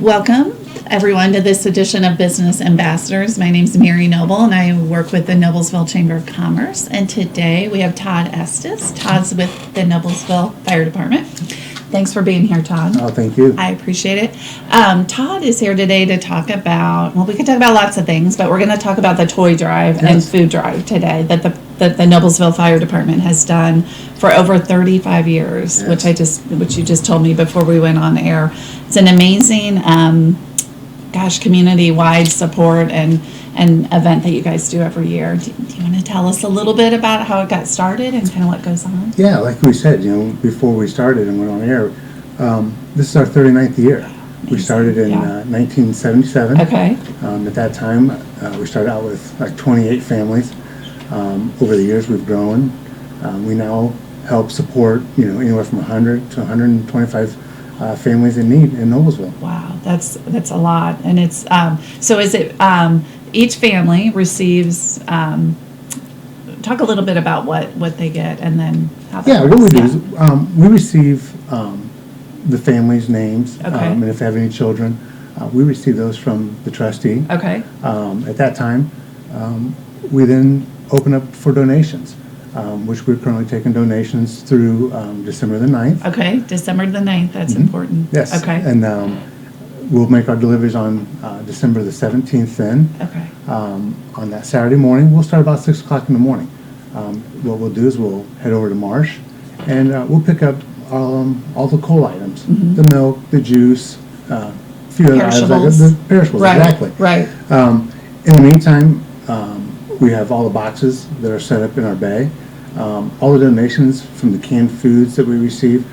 Welcome, everyone, to this edition of Business Ambassadors. My name is Mary Noble, and I work with the Noblesville Chamber of Commerce. And today we have Todd Estes. Todd's with the Noblesville Fire Department. Thanks for being here, Todd. Oh, thank you. I appreciate it. Todd is here today to talk about, well, we could talk about lots of things, but we're going to talk about the toy drive and food drive today that the Noblesville Fire Department has done for over 35 years, which you just told me before we went on air. It's an amazing, community-wide support and event that you guys do every year. Do you want to tell us a little bit about how it got started and kind of what goes on? Yeah, like we said, before we started and went on air, this is our 39th year. Amazing. We started in 1977. Okay. At that time, we started out with like 28 families. Over the years, we've grown. We now help support, anywhere from 100 to 125 families in need in Noblesville. Wow, that's a lot. And it's so is it each family receives talk a little bit about what they get and then how that works. What we do is we receive the family's names, okay. And if they have any children, we receive those from the trustee. Okay. At that time, we then open up for donations, which we're currently taking donations through December the 9th. Okay, December the 9th, that's important. Yes. Okay. And we'll make our deliveries on December the 17th then. Okay. On that Saturday morning, we'll start about 6 o'clock in the morning. What we'll do is we'll head over to Marsh, and we'll pick up all the coal items, the milk, the juice, a few other items. The perishables, right. Exactly. Right. In the meantime, we have all the boxes that are set up in our bay. All the donations from the canned foods that we receive,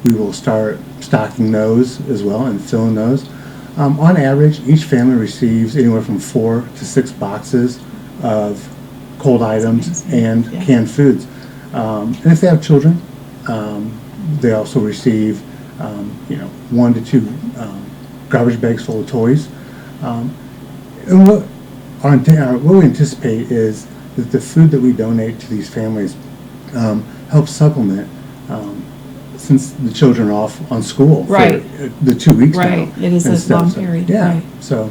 we will start stocking those as well and filling those. On average, each family receives anywhere from 4 to 6 boxes of cold items and canned foods. And if they have children, they also receive 1 to 2 garbage bags full of toys. And what we anticipate is that the food that we donate to these families helps supplement, since the children are off on school for the 2 weeks now. Right, it is a long period. Yeah, right. so.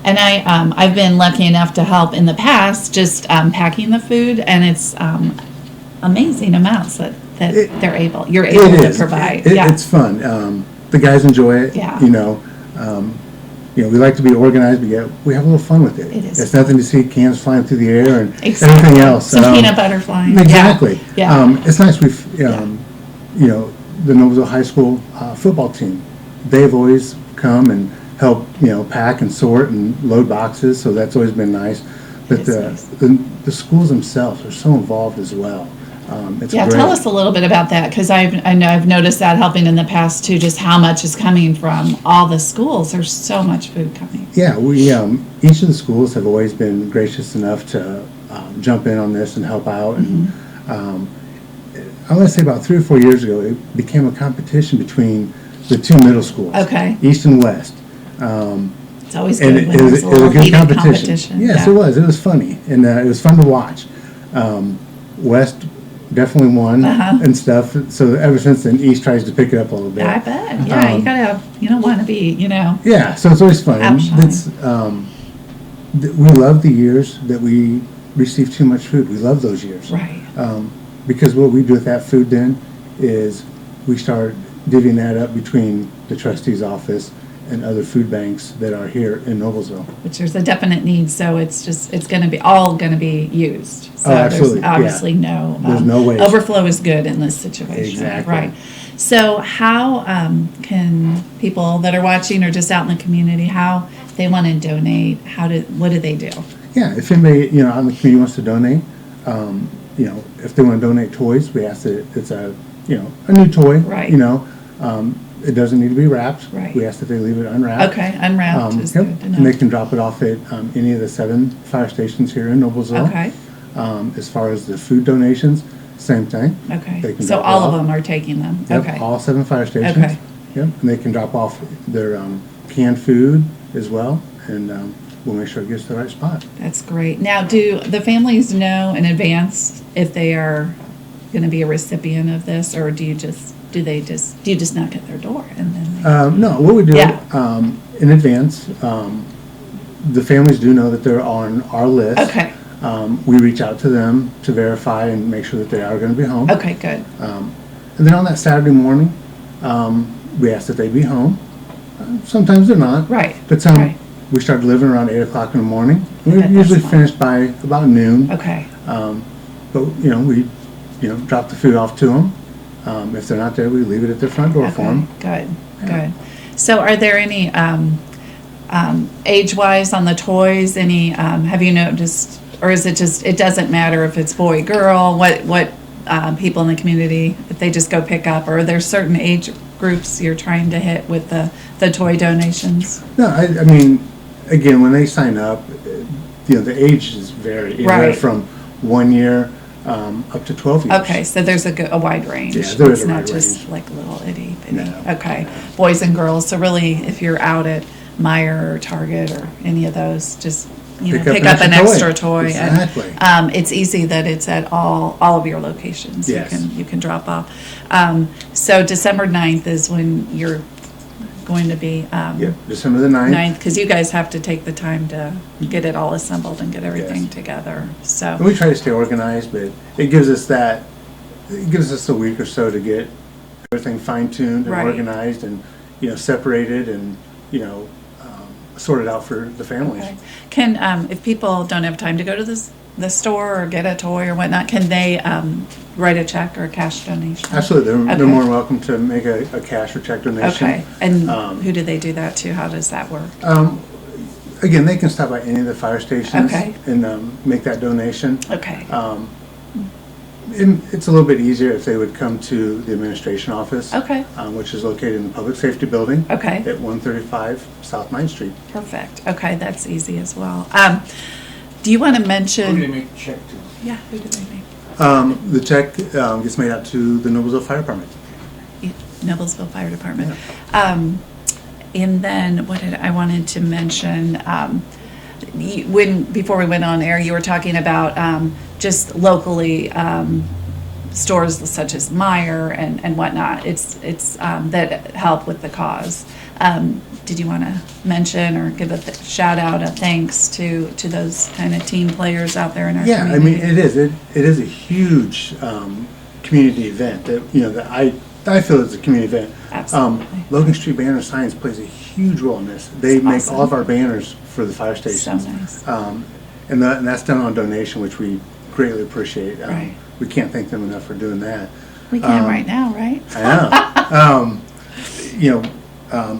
And I've been lucky enough to help in the past just packing the food, and it's amazing amounts that you're able to provide. It's fun. The guys enjoy it. Yeah. We like to be organized, but yet we have a little fun with it. It is. It's nothing to see cans flying through the air and exactly. everything else. Some peanut butter flying. Exactly. Yeah. It's nice. The Noblesville High School football team, they've always come and help, pack and sort and load boxes. So that's always been nice. But the schools themselves are so involved as well. It's great. Tell us a little bit about that, because I know I've noticed that helping in the past too, just how much is coming from all the schools. There's so much food coming. Yeah, we each of the schools have always been gracious enough to jump in on this and help out. And I want to say about 3 or 4 years ago, it became a competition between the 2 middle schools, East and West. It's always good when there's a little heated competition. Yes, it was. It was funny, and it was fun to watch. West definitely won and stuff. So ever since then, East tries to pick it up a little bit. I bet. Yeah, you gotta have. You don't want to be. Yeah. So it's always fun. We love the years that we receive too much food. We love those years. Right. Because what we do with that food then is we start divvying that up between the trustee's office and other food banks that are here in Noblesville. Which there's a definite need, so it's going to be all going to be used. So absolutely. There's obviously there's no waste. Overflow is good in this situation. Exactly. Right. So how can people that are watching or just out in the community, how they want to donate, what do they do? Yeah, if anybody out in the community wants to donate, if they want to donate toys, we ask that it's a new toy. Right. It doesn't need to be wrapped. Right. We ask that they leave it unwrapped. Okay, unwrapped is good to know. And they can drop it off at any of the 7 fire stations here in Noblesville. Okay. As far as the food donations, same thing. Okay. They can So drop all it of off. them are taking them. Yep, Okay. all 7 fire stations. Okay. Yep, and they can drop off their canned food as well, and we'll make sure it gets to the right spot. That's great. Now, do the families know in advance if they are going to be a recipient of this, or do you just do you just knock at their door and then No, what we do, Yeah. in advance, the families do know that they're on our list. Okay. We reach out to them to verify and make sure that they are gonna be home. Okay, good. And then on that Saturday morning, we ask that they be home. Sometimes they're not. Right, But right. we start delivering around 8 o'clock in the morning. Okay, We're that's usually fine. finished by about noon. Okay. But, we, drop the food off to them. If they're not there, we leave it at their front door for them. Good, good. So are there any, age-wise on the toys, any, have you noticed, or is it just, it doesn't matter if it's boy, girl, what people in the community, if they just go pick up, or are there certain age groups you're trying to hit with the toy donations? No, I mean, again, when they sign up, the ages vary. Anywhere Right. from 1 year up to 12 years. Okay, so there's a wide range. Yeah, there is It's a not wide just range. like little itty bitty. No. Okay, boys and girls. So really, if you're out at Meijer or Target or any of those, just pick up an extra toy. Exactly. And, it's easy that it's at all of your locations. Yes. You can drop off. So December 9th is when you're going to be. Yep, December the 9th. Because you guys have to take the time to get it all assembled and get everything Yes. together. And So we try to stay organized, but it gives us a week or so to get everything fine-tuned and Right. organized and, separated and, sorted out for the families. okay. Can if people don't have time to go to the store or get a toy or whatnot, can they write a check or a cash donation? Absolutely, they're Okay. more than welcome to make a cash or check donation. Okay, and Um, who do they do that to? How does that work? Again, they can stop by any of the fire stations Okay. and make that donation. Okay, And it's a little bit easier if they would come to the administration office. Okay. Which is located in the Public Safety Building. Okay. At 135 South 9th Street. perfect. Okay, that's easy as well. Do you want to mention? Who do they make the check to? Yeah, who do they make? The check gets made out to the Noblesville Fire Department. Noblesville Fire Department. And then what did I wanted to mention? Before we went on air, you were talking about just locally stores such as Meijer and whatnot. It's that help with the cause. Did you want to mention or give a shout out, a thanks to those kind of team players out there in our Yeah, I community? mean, it is a huge community event that I feel is a community event. Absolutely. Logan Street Banner Signs plays a huge role in this. They That's make awesome. all of our banners for the fire stations. So nice. And that's done on donation, which we greatly appreciate. Right. We can't thank them enough for doing that. We can right now, right? I know.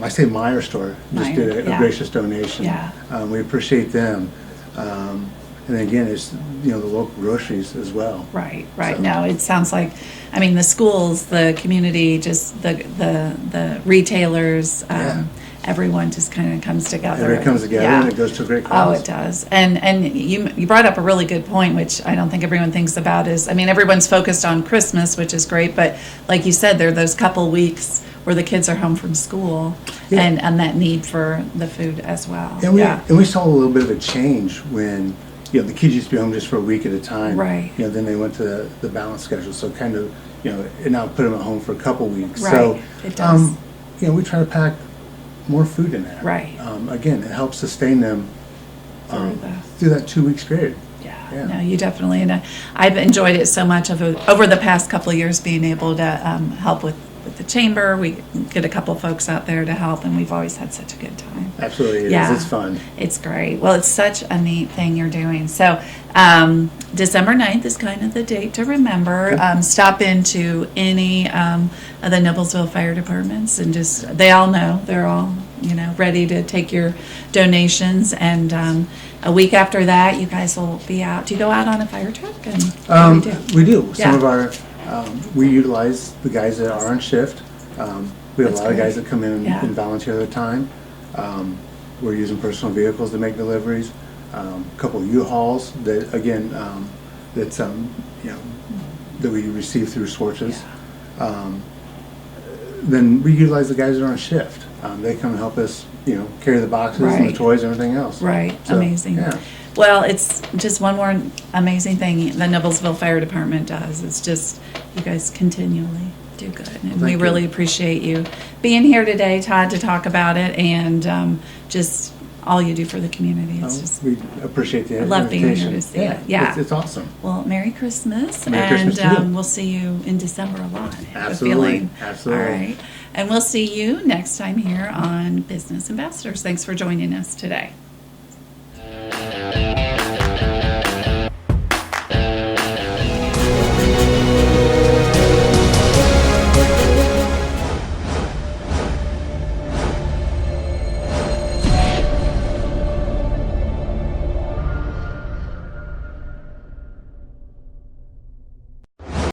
I say Meyer Store just Meijer, did a yeah. gracious donation. Yeah. We appreciate them. And again, it's, the local groceries as well. Right, right. So- No, it sounds like, I mean, the schools, the community, just the retailers, Yeah. everyone just kind of comes together. Everybody comes together Yeah. and it goes to a great Oh, cause. it does. And you brought up a really good point, which I don't think everyone thinks about is, I mean, everyone's focused on Christmas, which is great, but like you said, there are those couple weeks where the kids are home from school Yeah. and that need for the food as well. And we, Yeah. and we saw a little bit of a change when, the kids used to be home just for a week at a time. Right. Then they went to the balance schedule, so kind of, it now put them at home for a couple weeks. Right. So, It does. we try to pack more food in there. Right. Again, it helps sustain them Through through that 2 weeks period. Yeah, Yeah. no, you definitely, and I've enjoyed it so much over the past couple of years, being able to help with the chamber. We get a couple of folks out there to help, and we've always had such a good time. Absolutely, it Yeah. is. It's fun. It's great. Well, it's such a neat thing you're doing. So, December 9th is kind of the date to remember. Stop into any of the Noblesville Fire Departments and just, they all know, they're all, ready to take your donations. And a week after that, you guys will be out. Do you go out on a fire truck? And what do you do? We do. Some Yeah. of our, we utilize the guys that are on shift. We have That's a lot of great. guys that come in Yeah. and volunteer their time. We're using personal vehicles to make deliveries. A couple of U-Hauls that, again, that we receive through Swartz's. Then we utilize the guys that are on shift. They come and help us, carry the boxes and the Right. toys and everything else. Right, So, amazing. Yeah. Well, it's just one more amazing thing the Noblesville Fire Department does. It's just, you guys continually do good. And Thank we you. really appreciate you being here today, Todd, to talk about it and just all you do for the community. It's just, We appreciate the I love being here invitation. to see it. Yeah. It's awesome. well, Merry Christmas. Merry and Christmas to you. we'll see you in December a lot. I have a Absolutely. feeling. Absolutely. All right. And we'll see you next time here on Business Ambassadors. Thanks for joining us today.